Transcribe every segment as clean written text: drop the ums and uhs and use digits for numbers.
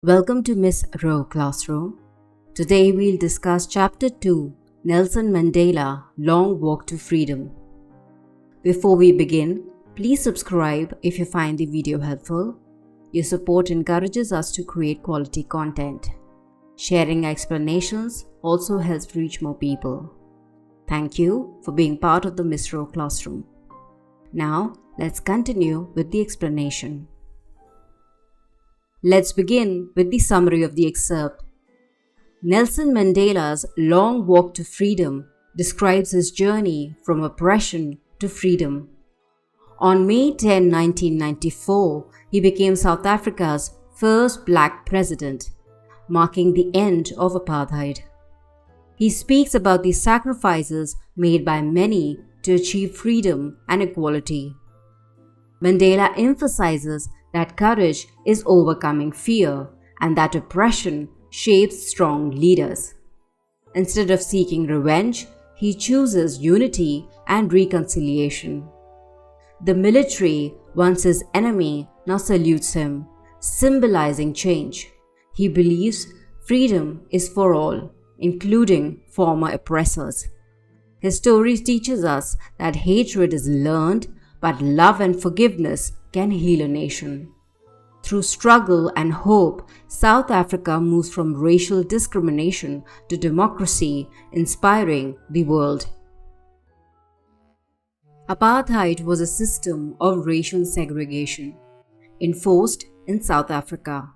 Welcome to Miss Rowe Classroom. Today we'll discuss Chapter 2, Nelson Mandela Long Walk to Freedom. Before we begin, please subscribe if you find the video helpful. Your support encourages us to create quality content. Sharing explanations also helps reach more people. Thank you for being part of the Miss Rowe Classroom. Now, let's continue with the explanation. Let's begin with the summary of the excerpt. Nelson Mandela's long walk to freedom describes his journey from oppression to freedom. On May 10, 1994, he became South Africa's first black president, marking the end of apartheid. He speaks about the sacrifices made by many to achieve freedom and equality. Mandela emphasizes that courage is overcoming fear and that oppression shapes strong leaders. Instead of seeking revenge, he chooses unity and reconciliation. The military, once his enemy, now salutes him, symbolizing change. He believes freedom is for all, including former oppressors. His story teaches us that hatred is learned, but love and forgiveness can heal a nation. Through struggle and hope, South Africa moves from racial discrimination to democracy, inspiring the world. Apartheid was a system of racial segregation enforced in South Africa.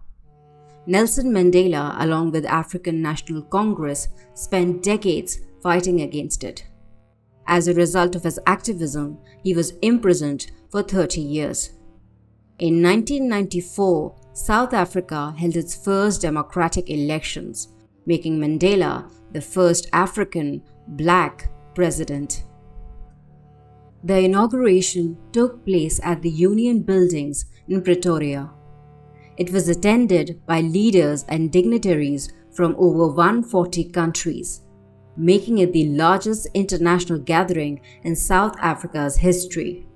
Nelson Mandela, along with African National Congress, spent decades fighting against it. As a result of his activism, he was imprisoned for 30 years. In 1994, South Africa held its first democratic elections, making Mandela the first African black president. The inauguration took place at the Union Buildings in Pretoria. It was attended by leaders and dignitaries from over 140 countries, making it the largest international gathering in South Africa's history.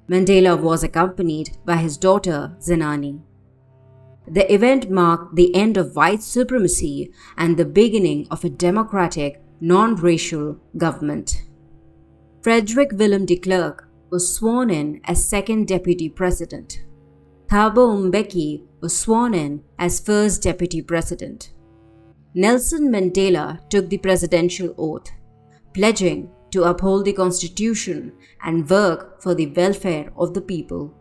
Mandela was accompanied by his daughter Zenani. The event marked the end of white supremacy and the beginning of a democratic, non-racial government. Frederick Willem de Klerk was sworn in as second deputy president. Thabo Mbeki was sworn in as first deputy president. Nelson Mandela took the presidential oath, pledging to uphold the Constitution and work for the welfare of the people.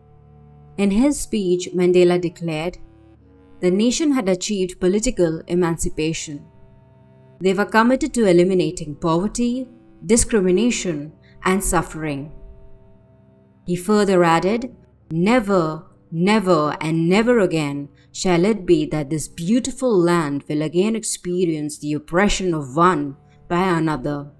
In his speech, Mandela declared, the nation had achieved political emancipation. They were committed to eliminating poverty, discrimination, and suffering. He further added, never, never, and never again shall it be that this beautiful land will again experience the oppression of one by another.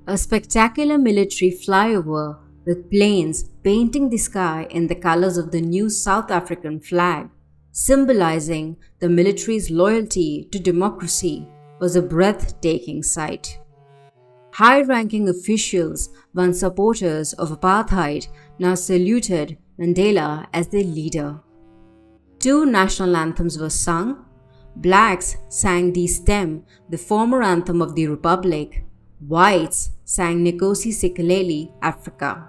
A spectacular military flyover with planes painting the sky in the colors of the new South African flag, symbolizing the military's loyalty to democracy, was a breathtaking sight. High-ranking officials, once supporters of apartheid, now saluted Mandela as their leader. Two national anthems were sung. Blacks sang Die Stem, the former anthem of the Republic. Whites sang Nkosi Sikelel' Afrika.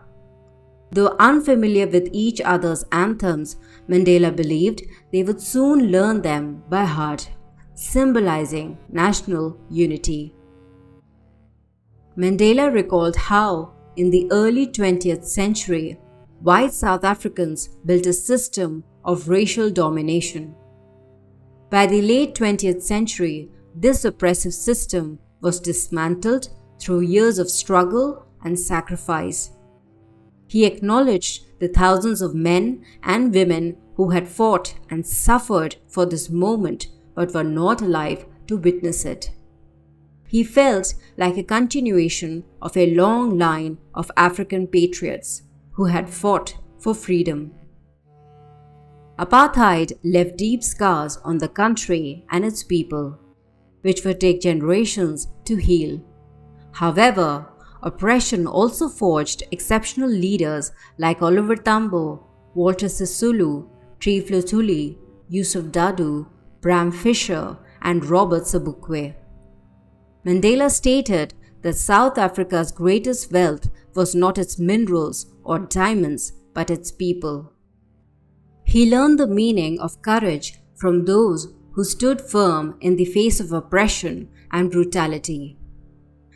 Though unfamiliar with each other's anthems, Mandela believed they would soon learn them by heart, symbolizing national unity. Mandela recalled how, in the early 20th century, white South Africans built a system of racial domination. By the late 20th century, this oppressive system was dismantled through years of struggle and sacrifice. He acknowledged the thousands of men and women who had fought and suffered for this moment but were not alive to witness it. He felt like a continuation of a long line of African patriots who had fought for freedom. Apartheid left deep scars on the country and its people, which would take generations to heal. However, oppression also forged exceptional leaders like Oliver Tambo, Walter Sisulu, Trifluthuli, Yusuf Dadoo, Bram Fisher, and Robert Sobukwe. Mandela stated that South Africa's greatest wealth was not its minerals or diamonds, but its people. He learned the meaning of courage from those who stood firm in the face of oppression and brutality.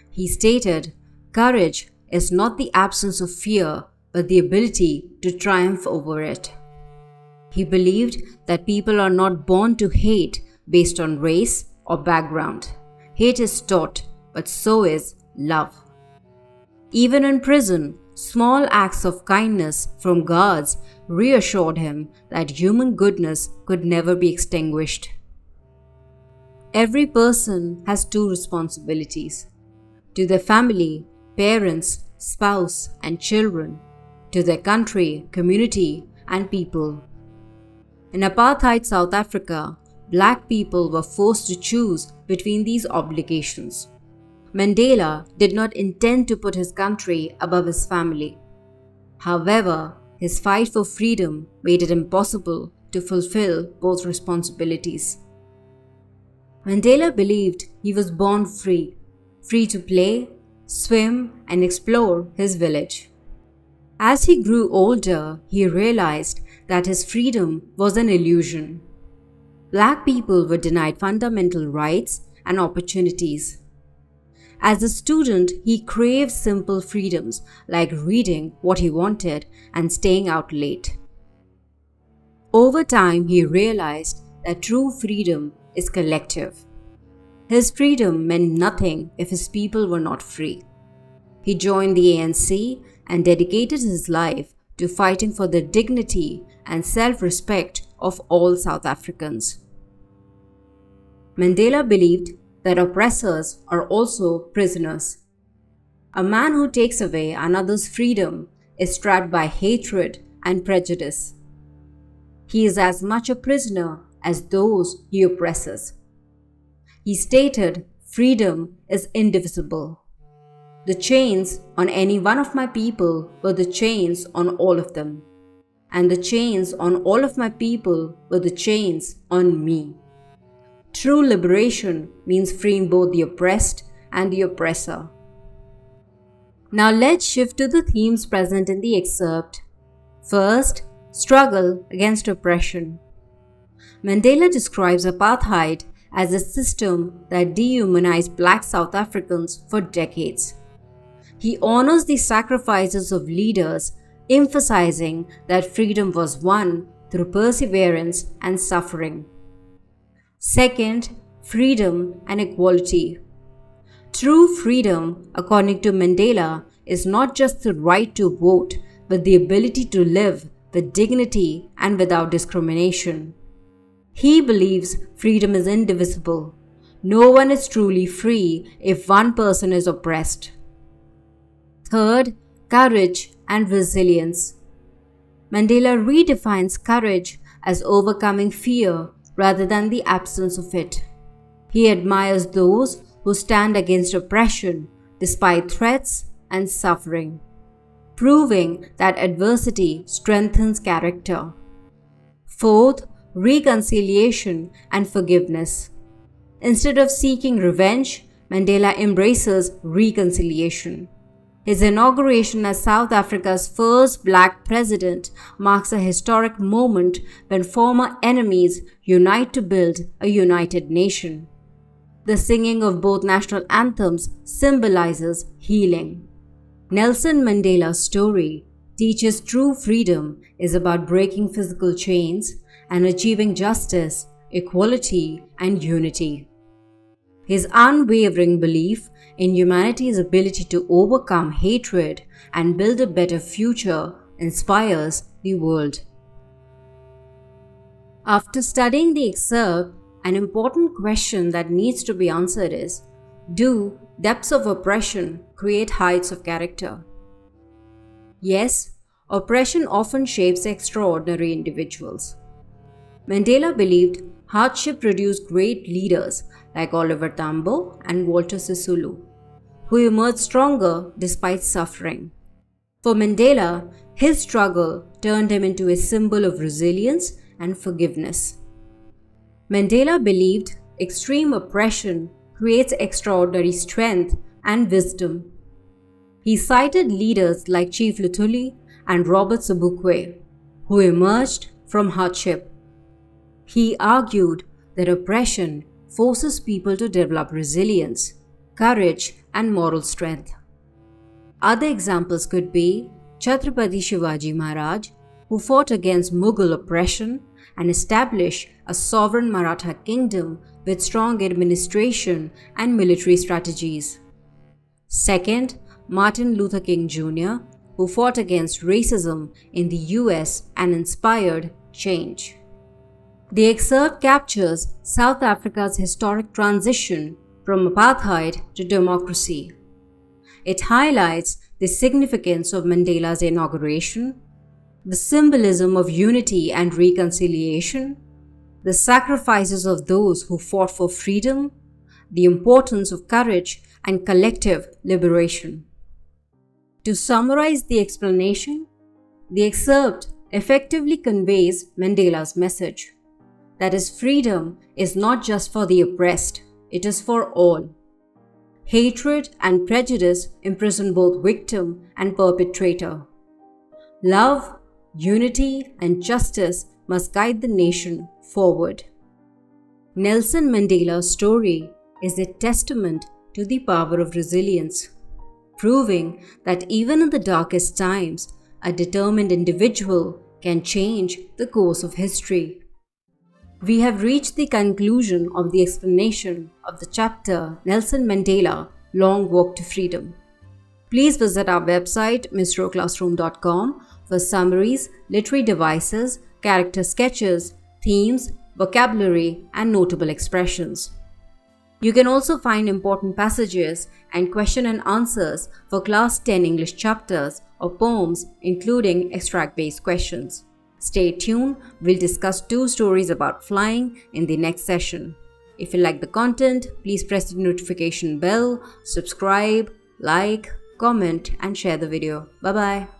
He stated, "Courage is not the absence of fear, but the ability to triumph over it." He believed that people are not born to hate based on race or background. Hate is taught, but so is love. Even in prison, small acts of kindness from guards reassured him that human goodness could never be extinguished. Every person has two responsibilities: to their family, parents, spouse, and children, to their country, community, and people. In apartheid South Africa, black people were forced to choose between these obligations. Mandela did not intend to put his country above his family. However, his fight for freedom made it impossible to fulfill both responsibilities. Mandela believed he was born free, free to play, swim, and explore his village. As he grew older, he realized that his freedom was an illusion. Black people were denied fundamental rights and opportunities. As a student, he craved simple freedoms like reading what he wanted and staying out late. Over time, he realized that true freedom is collective. His freedom meant nothing if his people were not free. He joined the ANC and dedicated his life to fighting for the dignity and self-respect of all South Africans. Mandela believed that oppressors are also prisoners. A man who takes away another's freedom is trapped by hatred and prejudice. He is as much a prisoner as those he oppresses. He stated, "Freedom is indivisible. The chains on any one of my people were the chains on all of them, and the chains on all of my people were the chains on me." True liberation means freeing both the oppressed and the oppressor. Now let's shift to the themes present in the excerpt. First, struggle against oppression. Mandela describes apartheid as a system that dehumanized black South Africans for decades. He honors the sacrifices of leaders, emphasizing that freedom was won through perseverance and suffering. Second, freedom and equality. True freedom, according to Mandela, is not just the right to vote, but the ability to live with dignity and without discrimination. He believes freedom is indivisible. No one is truly free if one person is oppressed. Third, courage and resilience. Mandela redefines courage as overcoming fear rather than the absence of it. He admires those who stand against oppression despite threats and suffering, proving that adversity strengthens character. Fourth, reconciliation and forgiveness. Instead of seeking revenge, Mandela embraces reconciliation. His inauguration as South Africa's first black president marks a historic moment when former enemies unite to build a united nation. The singing of both national anthems symbolizes healing. Nelson Mandela's story teaches true freedom is about breaking physical chains and achieving justice, equality, and unity. His unwavering belief in humanity's ability to overcome hatred and build a better future inspires the world. After studying the excerpt, an important question that needs to be answered is, do depths of oppression create heights of character? Yes, oppression often shapes extraordinary individuals. Mandela believed hardship produced great leaders like Oliver Tambo and Walter Sisulu, who emerged stronger despite suffering. For Mandela, his struggle turned him into a symbol of resilience and forgiveness. Mandela believed extreme oppression creates extraordinary strength and wisdom. He cited leaders like Chief Luthuli and Robert Sobukwe, who emerged from hardship. He argued that oppression forces people to develop resilience, courage, and moral strength. Other examples could be Chhatrapati Shivaji Maharaj, who fought against Mughal oppression and established a sovereign Maratha kingdom with strong administration and military strategies. Second, Martin Luther King Jr., who fought against racism in the US and inspired change. The excerpt captures South Africa's historic transition from apartheid to democracy. It highlights the significance of Mandela's inauguration, the symbolism of unity and reconciliation, the sacrifices of those who fought for freedom, the importance of courage and collective liberation. To summarize the explanation, the excerpt effectively conveys Mandela's message. That is, freedom is not just for the oppressed, it is for all. Hatred and prejudice imprison both victim and perpetrator. Love, unity, and justice must guide the nation forward. Nelson Mandela's story is a testament to the power of resilience, proving that even in the darkest times, a determined individual can change the course of history. We have reached the conclusion of the explanation of the chapter Nelson Mandela Long Walk to Freedom. Please visit our website mistroclassroom.com for summaries, literary devices, character sketches, themes, vocabulary, and notable expressions. You can also find important passages and question and answers for Class 10 English chapters or poems, including extract-based questions. Stay tuned, we'll discuss 2 stories about flying in the next session. If you like the content, please press the notification bell, subscribe, like, comment, and share the video. Bye-bye.